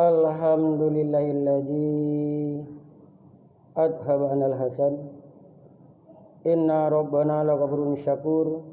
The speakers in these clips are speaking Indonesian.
Alhamdulillahilladzi adhaba anal hasan. Inna rabbana laghafurun syakur.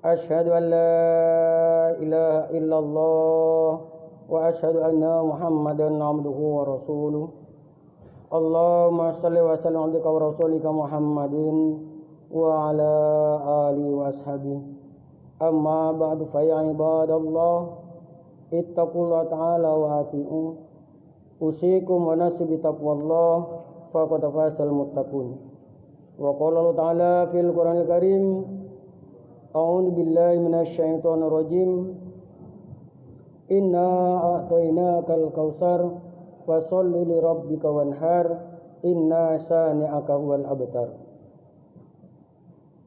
Asyhadu an la ilaha illallah wa asyhadu anna Muhammadan abduhu wa rasuluh. Allahumma shalli wa sallim ala wa rasulika Muhammadin wa ala alihi wa ashabihi. Amma ba'du fa ya ibadallah ittaqullaha ta'ala wa ati'u. Usikum wa nafsi bi taqwallah faqad fazal muttaqun. Wa qala Allah ta'ala fil Qur'anil Karim, a'udzu billahi minasy syaithanir rajim. Inna a'tainakal kautsar fasholli li rabbika wanhar inna syani'aka huwal abtar.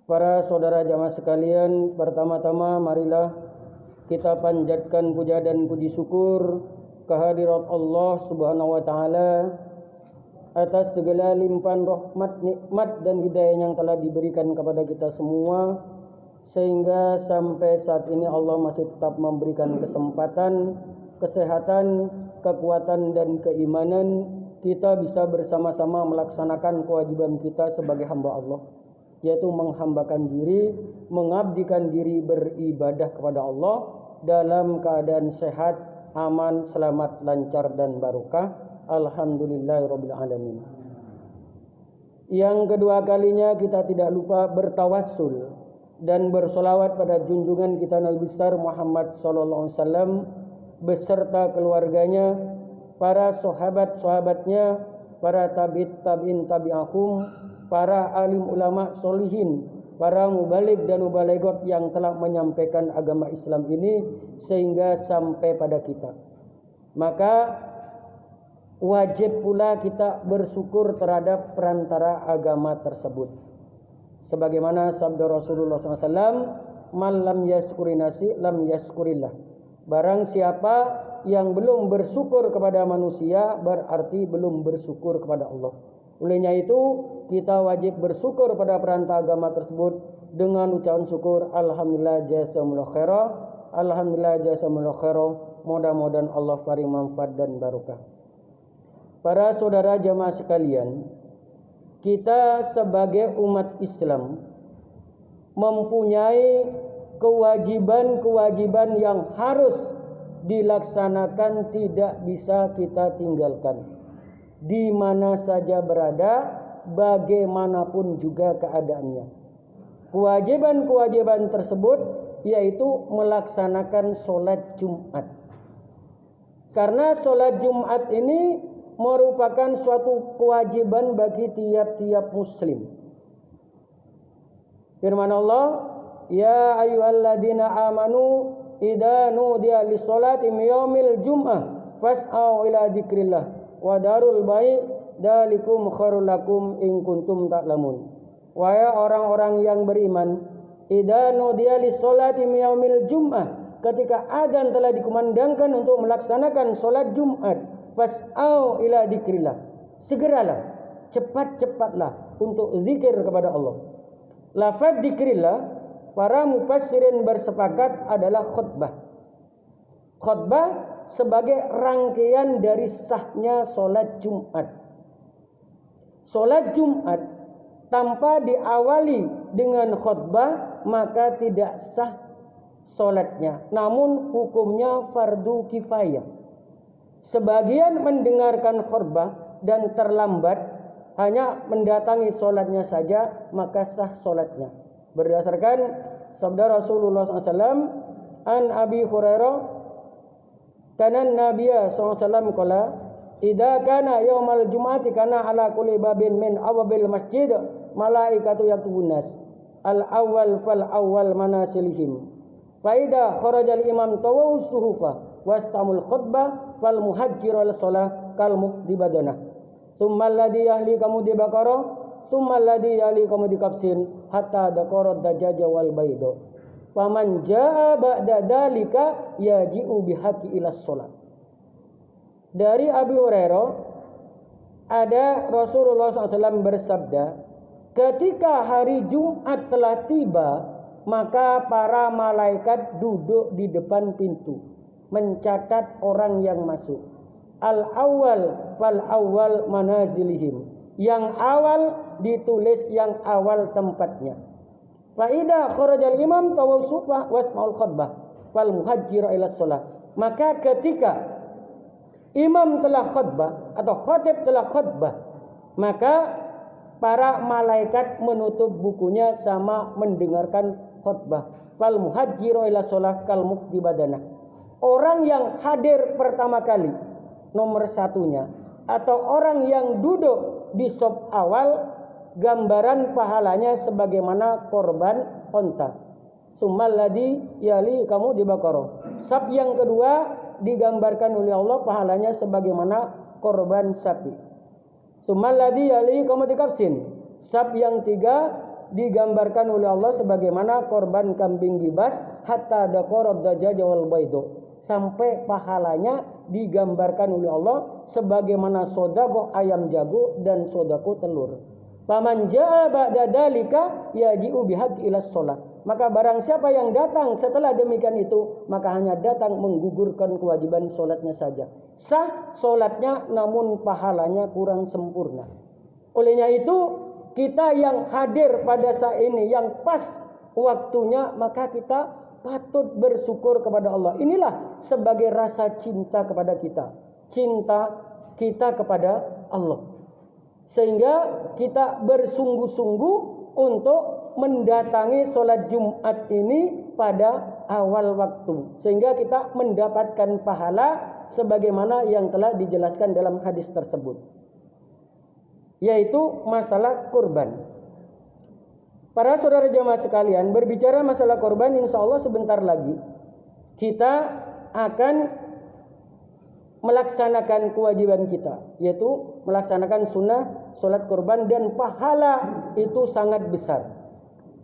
Para saudara jamaah sekalian, pertama-tama marilah kita panjatkan puja dan puji syukur kehadirat Allah Subhanahu wa taala atas segala limpahan rahmat, nikmat dan hidayah yang telah diberikan kepada kita semua, sehingga sampai saat ini Allah masih tetap memberikan kesempatan, kesehatan, kekuatan dan keimanan kita bisa bersama-sama melaksanakan kewajiban kita sebagai hamba Allah, yaitu menghambakan diri, mengabdikan diri beribadah kepada Allah dalam keadaan sehat, aman, selamat, lancar dan barokah. Alhamdulillahirabbil alamin. Yang kedua kalinya kita tidak lupa bertawassul dan bersolawat pada junjungan kita Nabi besar Muhammad sallallahu alaihi wasallam beserta keluarganya, para sahabat-sahabatnya, para tabi'in tabi'ahum, para alim ulama solihin, para mubaligh dan mubalighot yang telah menyampaikan agama Islam ini sehingga sampai pada kita. Maka wajib pula kita bersyukur terhadap perantara agama tersebut. Sebagaimana sabda Rasulullah SAW, "Man lam yashkuri nasi lam yashkurillah." Barang siapa yang belum bersyukur kepada manusia berarti belum bersyukur kepada Allah. Olehnya itu kita wajib bersyukur pada perantara agama tersebut dengan ucapan syukur, alhamdulillah jazakumullah khairah, alhamdulillah jazakumullah khairah. Mudah-mudahan Allah paling manfaat dan barokah. Para saudara jamaah sekalian, kita sebagai umat Islam mempunyai kewajiban-kewajiban yang harus dilaksanakan, tidak bisa kita tinggalkan di mana saja berada, bagaimanapun juga keadaannya. Kewajiban-kewajiban tersebut yaitu melaksanakan sholat Jumat. Karena sholat Jumat ini merupakan suatu kewajiban bagi tiap-tiap muslim. Firman Allah, ya ayyuhalladzina amanu idza nudiya lis-sholati min yaumil jum'ah fas'au ila dzikrillah wa darul bai' dzalikum khairul lakum in kuntum ta'lamun. Wahai orang-orang yang beriman, idza nudiya lis-sholati min yaumil jum'ah, ketika adzan telah dikumandangkan untuk melaksanakan salat Jumat, fas'au ila dzikrillah, segeralah, cepat-cepatlah untuk zikir kepada Allah. Lafaz dzikrillah, para mufassirin bersepakat adalah khutbah. Khutbah sebagai rangkaian dari sahnya salat Jumat. Salat Jumat tanpa diawali dengan khutbah maka tidak sah salatnya, namun hukumnya fardu kifayah. Sebagian mendengarkan khutbah dan terlambat hanya mendatangi salatnya saja maka sah salatnya. Berdasarkan sabda Rasulullah SAW, an Abi Hurairah, kana Nabiya SAW qala, idza kana yaumal jum'ati kana ala kulli babin min awabil masjid malaikatu yaktubun nas al awwal fal awwal manasilihim fa idza kharajal imam tawaw suhufa wastamul khutbah fal muhajjirul shalah kal muhdibadana summa alladhi yahli kamu di Baqarah summa alladhi yahli kamu di Kafsin hatta daqarat dajaja wal baydo faman jaa ba'da dalika yaji'u bihaqqi ila shalah. Dari Abi Hurairah ada Rasulullah SAW bersabda, ketika hari Jumat telah tiba maka para malaikat duduk di depan pintu. mencatat orang yang masuk. Al-awwal fal awwal manazilihim. Yang awal ditulis yang awal tempatnya. Fa idza kharajal imam tawassufa wasma'ul khutbah fal muhajjir ila shalah. Maka ketika imam telah khutbah atau khatib telah khutbah, maka para malaikat menutup bukunya sama mendengarkan khutbah. Fal muhajjir ila shalah kal muhdi badana. Orang yang hadir pertama kali, nomor satunya, atau orang yang duduk di saf awal, gambaran pahalanya sebagaimana korban onta. Summalladzi yali kamu di Baqarah. Saf yang kedua digambarkan oleh Allah pahalanya sebagaimana korban sapi. Summalladzi yali kamu di Kafsin. Saf yang tiga digambarkan oleh Allah sebagaimana korban kambing gibas hatta daqarad dajjaj wal baido. Sampai pahalanya digambarkan oleh Allah sebagaimana sodako ayam jago dan sodako telur. Faman jaa ba'da dalika yaji'u bihaqqi ila shalah. Maka barang siapa yang datang setelah demikian itu, maka hanya datang menggugurkan kewajiban solatnya saja. Sah solatnya namun pahalanya kurang sempurna. Olehnya itu kita yang hadir pada saat ini yang pas waktunya, maka kita patut bersyukur kepada Allah. Inilah sebagai rasa cinta kepada kita. Cinta kita kepada Allah. Sehingga kita bersungguh-sungguh untuk mendatangi sholat Jumat ini pada awal waktu. Sehingga kita mendapatkan pahala sebagaimana yang telah dijelaskan dalam hadis tersebut. Yaitu masalah kurban. Para saudara jemaah sekalian, berbicara masalah korban, insya Allah sebentar lagi kita akan melaksanakan kewajiban kita, yaitu melaksanakan sunnah sholat korban, dan pahala itu sangat besar.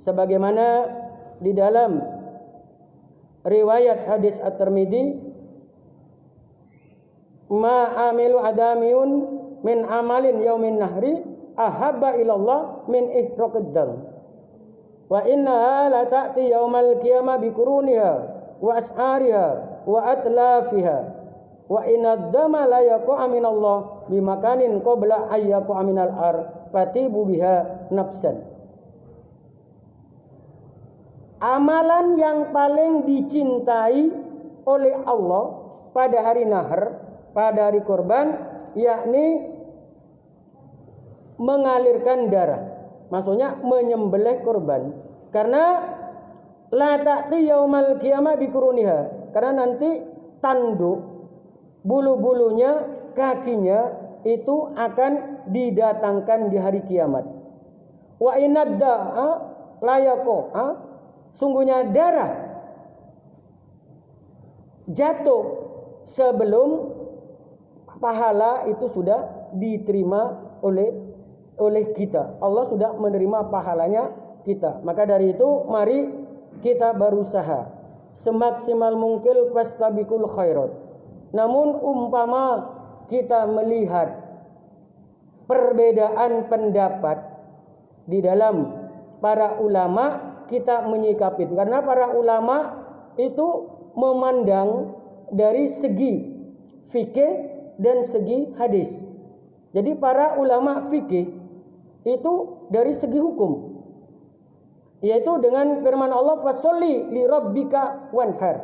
Sebagaimana di dalam riwayat hadis At-Tirmidzi, ma'amilu adamiyun min amalin yaumin nahri ahabba ilallah min ihraqid dam. Wa innaha la ta'ti yaumal qiyamah bi quruniha wa as'ariha wa atlafiha wa inad dama la yaqa minallah bi makanin qabla ayyaqa minal ar fatibu biha nafsan. Amalan yang paling dicintai oleh Allah pada hari nahar, pada hari kurban, yakni mengalirkan darah. Maksudnya menyembelih kurban. Karena la ta'ti yaumal qiyamah bikuruniha. Karena nanti tanduk, bulu-bulunya, kakinya itu akan didatangkan di hari kiamat. Wa inadda layako. Sungguhnya darah jatuh sebelum pahala itu sudah diterima oleh kita. Allah sudah menerima pahalanya kita. Maka dari itu mari kita berusaha semaksimal mungkin fastabiqul khairat. Namun umpama kita melihat perbedaan pendapat di dalam para ulama, kita menyikapi. Karena para ulama itu memandang dari segi fikih dan segi hadis. Jadi para ulama fikih itu dari segi hukum, yaitu dengan firman Allah, fasolli li rabbika wanhar.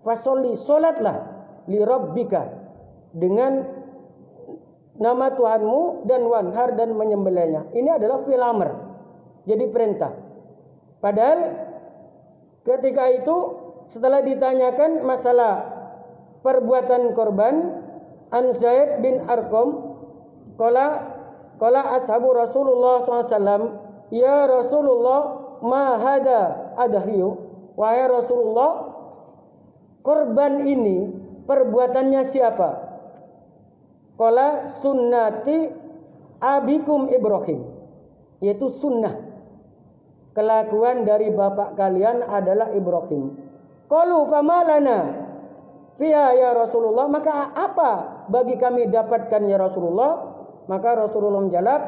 Fasolli, solatlah li rabbika, dengan nama Tuhanmu, dan wanhar, dan menyembelihnya. Ini adalah fi'il amr, jadi perintah. Padahal ketika itu setelah ditanyakan masalah perbuatan korban, an Zaid bin Arqam qala ashabu Rasulullah SAW, ya Rasulullah ma hada adhiyu. Wahai Rasulullah, korban ini perbuatannya siapa? Qala sunnati abikum Ibrahim, yaitu sunnah, kelakuan dari bapak kalian adalah Ibrahim. Qalu famalana fiha ya Rasulullah, maka apa bagi kami dapatkan ya Rasulullah? Maka Rasulullah menjawab,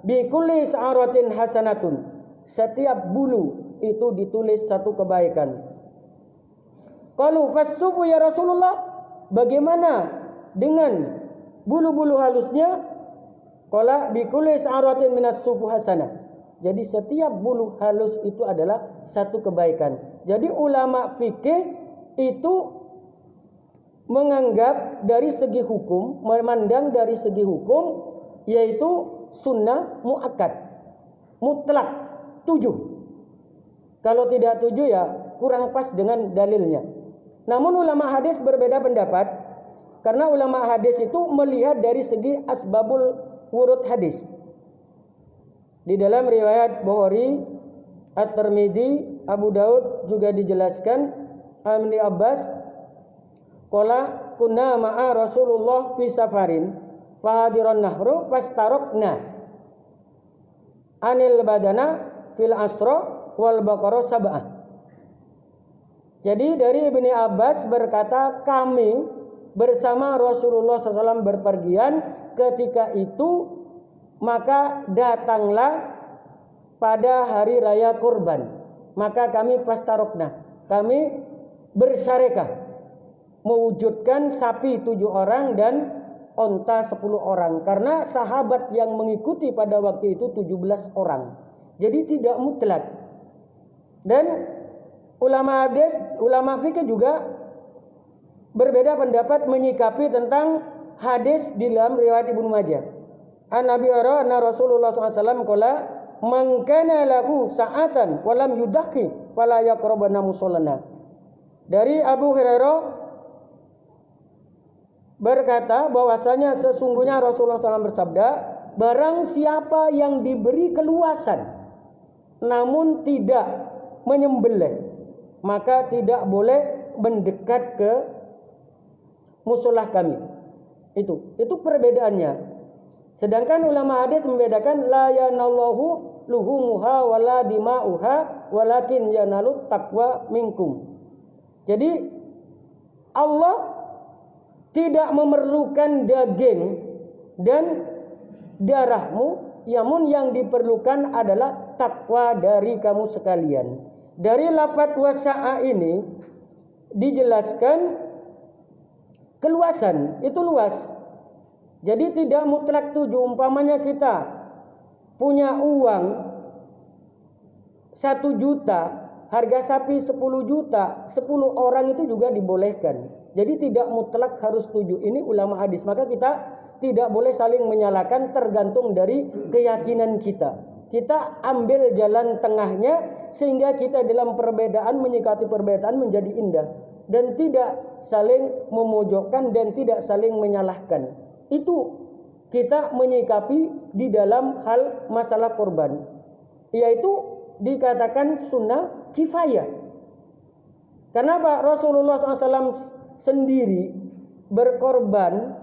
bi kulli sa'aratin hasanatun, setiap bulu itu ditulis satu kebaikan. Qalu fas-sufu ya Rasulullah, bagaimana dengan bulu-bulu halusnya? Qala bi kulli sa'ratin minas sufu hasanah. Jadi setiap bulu halus itu adalah satu kebaikan. Jadi ulama fikih itu menganggap dari segi hukum, memandang dari segi hukum, yaitu sunnah muakkad, mutlak, 7. Kalau tidak 7 ya kurang pas dengan dalilnya. Namun ulama hadis berbeda pendapat, karena ulama hadis itu melihat dari segi asbabul wurud hadis. Di dalam riwayat Bukhari, At-Tirmidzi, Abu Daud juga dijelaskan Ibnu Abbas qala kunna ma'a Rasulullah fi safarin fahadiran nahru fastarokna anil badana fil asra wal baqara sab'ah. Jadi dari Ibnu Abbas berkata, kami bersama Rasulullah SAW berpergian, ketika itu maka datanglah pada hari raya kurban, maka kami fastarokna, kami bersyarekah mewujudkan sapi 7 orang dan onta 10 orang, karena sahabat yang mengikuti pada waktu itu 17 orang, jadi tidak mutlak. Dan ulama fikih juga berbeda pendapat menyikapi tentang hadis di dalam riwayat Ibnu Majah. An Abi Hurairah anna Rasulullah SAW qala man kana lahu sa'atan wa lam yudakhi fala yaqrabana musallana. Dari Abu Hurairah berkata bahwasanya sesungguhnya Rasulullah SAW bersabda, barang siapa yang diberi keluasan namun tidak menyembelih, maka tidak boleh mendekat ke musolah kami. Itu perbedaannya. Sedangkan ulama hadis membedakan la yanallahu luhumuha wala dima'uha walakin yanalut taqwa minkum. Jadi Allah tidak memerlukan daging dan darahmu, namun yang diperlukan adalah takwa dari kamu sekalian. Dari lafaz wasa'a ini dijelaskan keluasan, itu luas. Jadi tidak mutlak 7. Umpamanya kita punya uang 1 juta, harga sapi 10 juta, 10 orang itu juga dibolehkan. Jadi tidak mutlak harus 7. Ini ulama hadis. Maka kita tidak boleh saling menyalahkan, tergantung dari keyakinan kita. Kita ambil jalan tengahnya sehingga kita dalam perbedaan menyikapi perbedaan menjadi indah dan tidak saling memojokkan dan tidak saling menyalahkan. Itu kita menyikapi di dalam hal masalah korban, yaitu dikatakan sunnah kifayah. Kenapa Rasulullah SAW sendiri berkorban,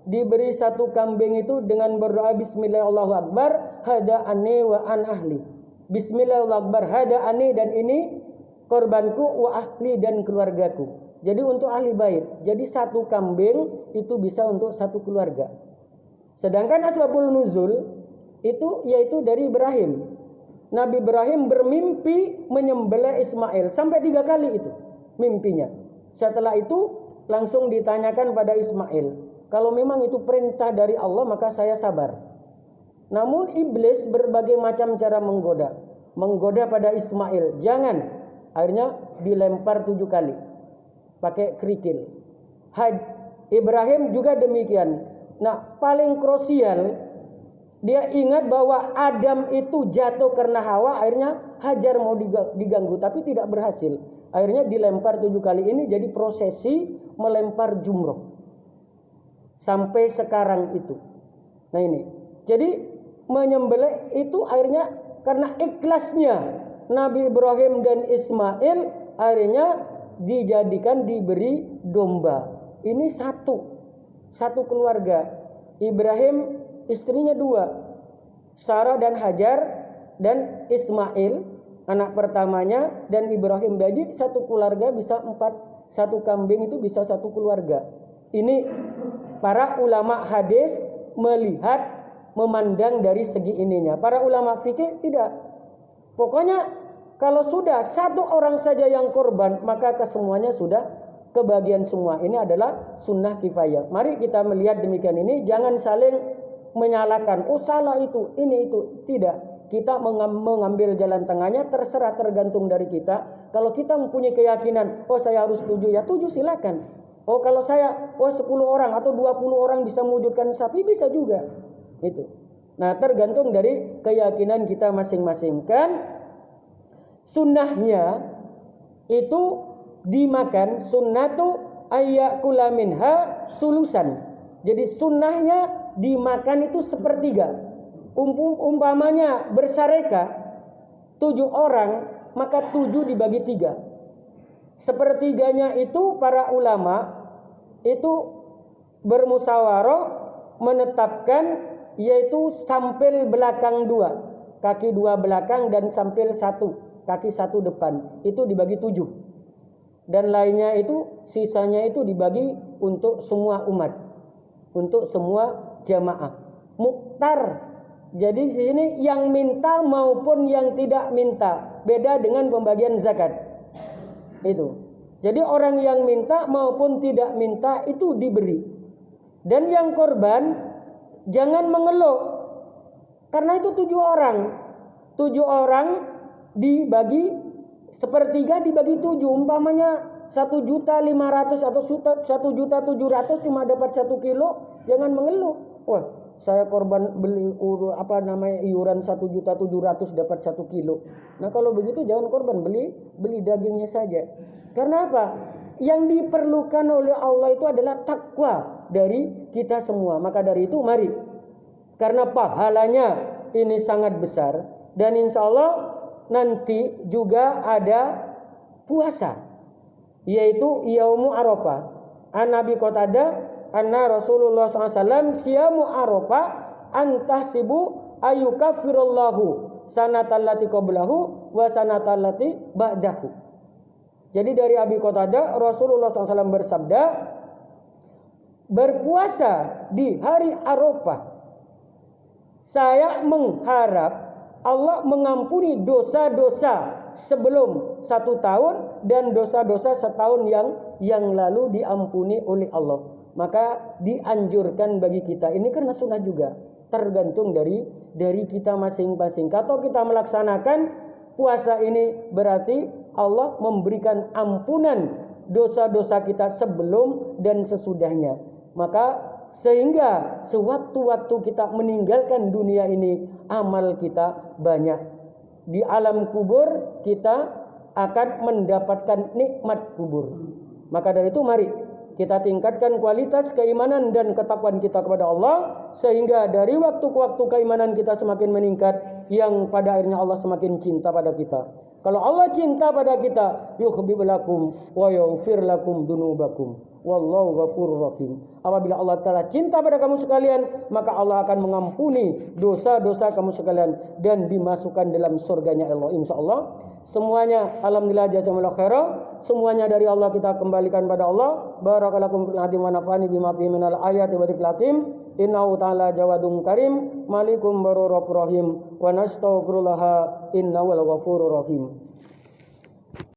diberi 1 kambing itu dengan berdoa Bismillah Allahu Akbar hada anni wa an ahli. Bismillah Allahu Akbar hada anni, dan ini korbanku, wa ahli, dan keluargaku. Jadi untuk ahli bait. Jadi 1 kambing itu bisa untuk 1 keluarga. Sedangkan asbabul nuzul itu yaitu dari Ibrahim. Nabi Ibrahim bermimpi menyembelih Ismail sampai 3 kali itu mimpinya. Setelah itu langsung ditanyakan pada Ismail, kalau memang itu perintah dari Allah maka saya sabar. Namun iblis berbagai macam cara menggoda pada Ismail, jangan. Akhirnya dilempar 7 kali pakai kerikil. Ibrahim juga demikian. Nah, paling krusial, dia ingat bahwa Adam itu jatuh karena Hawa, akhirnya Hajar mau diganggu tapi tidak berhasil. Akhirnya dilempar 7 kali. Ini jadi prosesi melempar jumroh sampai sekarang itu. Nah ini, jadi menyembelih itu akhirnya karena ikhlasnya Nabi Ibrahim dan Ismail, akhirnya diberi domba. Ini satu keluarga. Ibrahim istrinya 2, Sarah dan Hajar, dan Ismail anak pertamanya, dan Ibrahim. Jadi 1 keluarga bisa 4, 1 kambing itu bisa 1 keluarga. Ini para ulama hadis memandang dari segi ininya. Para ulama fikih tidak. Pokoknya Kalau sudah satu orang saja yang korban, maka kesemuanya sudah kebagian semua. Ini adalah sunnah kifayah. Mari kita melihat demikian ini, jangan saling menyalahkan. Oh salah itu, ini itu. Tidak. Kita mengambil jalan tengahnya, terserah, tergantung dari kita. Kalau kita mempunyai keyakinan, oh saya harus 7, ya 7 silakan. Oh kalau saya, 10 orang atau 20 orang bisa mewujudkan sapi, bisa juga. Itu. Nah tergantung dari keyakinan kita masing-masing. Kan sunnahnya itu dimakan, sunnatu ayyakula minha sulusan. Jadi sunnahnya dimakan itu sepertiga. Umpamanya bersareka 7 orang, maka 7 dibagi 3. Sepertiganya itu para ulama itu bermusyawarah menetapkan, yaitu sampil belakang 2, kaki 2 belakang dan sampil 1, kaki 1 depan, itu dibagi 7. Dan lainnya itu, sisanya itu dibagi untuk semua umat, untuk semua jamaah. Muktar. Jadi di sini yang minta maupun yang tidak minta, beda dengan pembagian zakat. Itu. Jadi orang yang minta maupun tidak minta itu diberi. Dan yang korban jangan mengeluh. Karena itu 7 orang. 7 orang dibagi sepertiga dibagi 7. Umpamanya 1.500.000 atau 1.700.000 cuma dapat 1 kilo, jangan mengeluh. Wah, saya korban beli iuran 1.700.000 dapat 1 kilo. Nah kalau begitu jangan korban, beli dagingnya saja. Karena apa? Yang diperlukan oleh Allah itu adalah takwa dari kita semua. Maka dari itu mari, karena pahalanya ini sangat besar, dan insya Allah nanti juga ada puasa, yaitu Yaumu Arafah. An Nabi Qatadah anna Rasulullah SAW siyamu Arafah antahsibu ayyukaffirullahu sanatallati qablahu wa sanatallati ba'dahu. Jadi dari Abi Qatadah, Rasulullah SAW bersabda, berpuasa di hari Arafah, saya mengharap Allah mengampuni dosa-dosa sebelum 1 tahun dan dosa-dosa setahun yang lalu diampuni oleh Allah. Maka dianjurkan bagi kita, ini karena sunnah juga, tergantung dari kita masing-masing. Kalau kita melaksanakan puasa ini, berarti Allah memberikan ampunan dosa-dosa kita sebelum dan sesudahnya. Maka sehingga sewaktu-waktu kita meninggalkan dunia ini, amal kita banyak. Di alam kubur kita akan mendapatkan nikmat kubur. Maka dari itu mari kita tingkatkan kualitas keimanan dan ketakwaan kita kepada Allah, sehingga dari waktu ke waktu keimanan kita semakin meningkat, yang pada akhirnya Allah semakin cinta pada kita. Kalau Allah cinta pada kita, yuhibbu lakum wa yaghfir lakum dunubakum wallahu ghafurur rahim. Apabila Allah Ta'ala cinta pada kamu sekalian, maka Allah akan mengampuni dosa-dosa kamu sekalian dan dimasukkan dalam surganya Allah, insyaallah. Semuanya alhamdulillah jazakumullah khairan. Semuanya dari Allah, kita kembalikan pada Allah. Barakallahu fil hadim wa nafani bima fihi minal ayati wa dzikril hakim. Innahu ta'ala jawadun karim, malikum barurur rahim, wa nastaghfirullah innahu al ghafurur rahim.